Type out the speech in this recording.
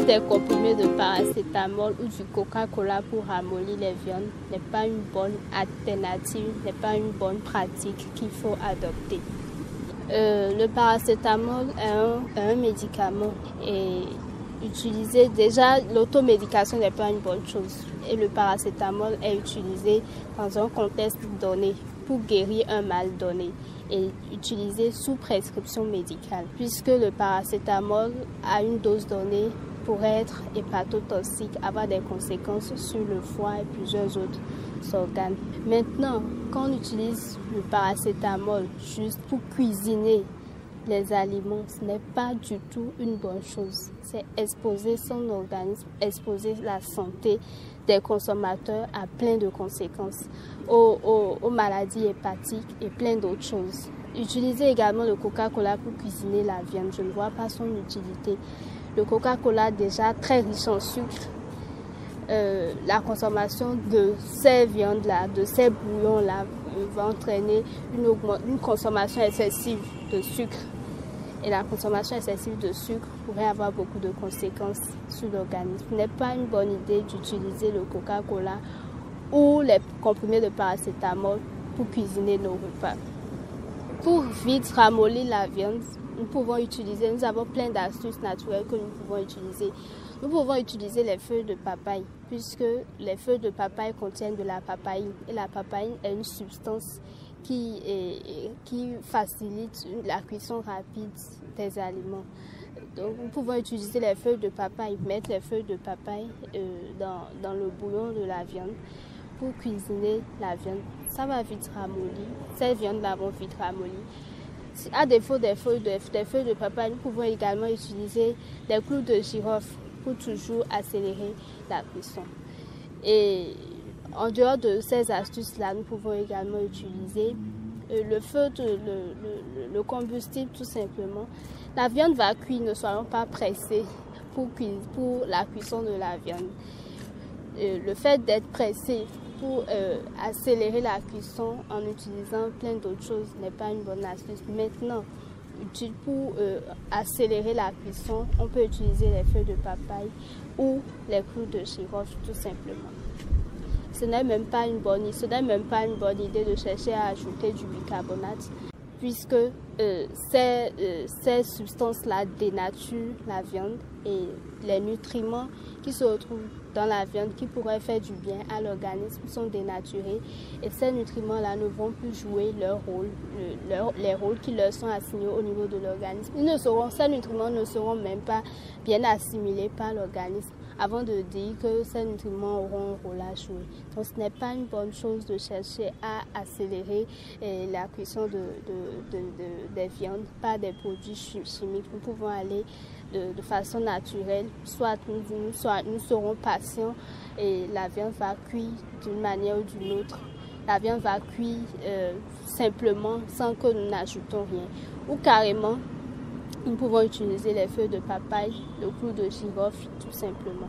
des comprimés de paracétamol ou du Coca-Cola pour ramollir les viandes n'est pas une bonne alternative, n'est pas une bonne pratique qu'il faut adopter. Le paracétamol est un médicament et utilisé, déjà l'automédication n'est pas une bonne chose et le paracétamol est utilisé dans un contexte donné pour guérir un mal donné et utilisé sous prescription médicale puisque le paracétamol à une dose donnée pourrait être hépatotoxique, avoir des conséquences sur le foie et plusieurs autres organes. Maintenant, quand on utilise le paracétamol juste pour cuisiner les aliments, ce n'est pas du tout une bonne chose. C'est exposer son organisme, exposer la santé des consommateurs à plein de conséquences, aux maladies hépatiques et plein d'autres choses. Utiliser également le Coca-Cola pour cuisiner la viande, je ne vois pas son utilité. Le Coca-Cola déjà très riche en sucre, la consommation de ces viandes-là, de ces bouillons-là va entraîner une consommation excessive de sucre. Et la consommation excessive de sucre pourrait avoir beaucoup de conséquences sur l'organisme. Ce n'est pas une bonne idée d'utiliser le Coca-Cola ou les comprimés de paracétamol pour cuisiner nos repas. Pour vite ramollir la viande, nous avons plein d'astuces naturelles que nous pouvons utiliser. Nous pouvons utiliser les feuilles de papaye, puisque les feuilles de papaye contiennent de la papaïne. Et la papaïne est une substance qui facilite la cuisson rapide des aliments. Donc nous pouvons utiliser les feuilles de papaye, mettre les feuilles de papaye dans le bouillon de la viande pour cuisiner la viande. Ça va vite ramollir. Ces viandes-là vont vite ramollir. À défaut des feuilles de papaye, nous pouvons également utiliser des clous de girofle pour toujours accélérer la cuisson. Et en dehors de ces astuces-là, nous pouvons également utiliser le combustible tout simplement. La viande va cuire, ne soyons pas pressés pour la cuisson de la viande. Le fait d'être pressé pour accélérer la cuisson en utilisant plein d'autres choses n'est pas une bonne astuce. Maintenant, pour accélérer la cuisson, on peut utiliser les feuilles de papaye ou les clous de girofle tout simplement. Ce n'est même pas une bonne idée de chercher à ajouter du bicarbonate puisque ces substances-là dénaturent la viande et les nutriments qui se retrouvent dans la viande qui pourraient faire du bien à l'organisme sont dénaturés et ces nutriments-là ne vont plus jouer leur rôle, les rôles qui leur sont assignés au niveau de l'organisme. Ces nutriments ne seront même pas bien assimilés par l'organisme avant de dire que ces nutriments auront un rôle à jouer. Donc ce n'est pas une bonne chose de chercher à accélérer la cuisson des viandes par des produits chimiques. Nous pouvons aller de façon naturelle, soit nous serons patients et la viande va cuire d'une manière ou d'une autre. La viande va cuire simplement sans que nous n'ajoutons rien. Ou carrément, nous pouvons utiliser les feuilles de papaye, le clou de girofle tout simplement.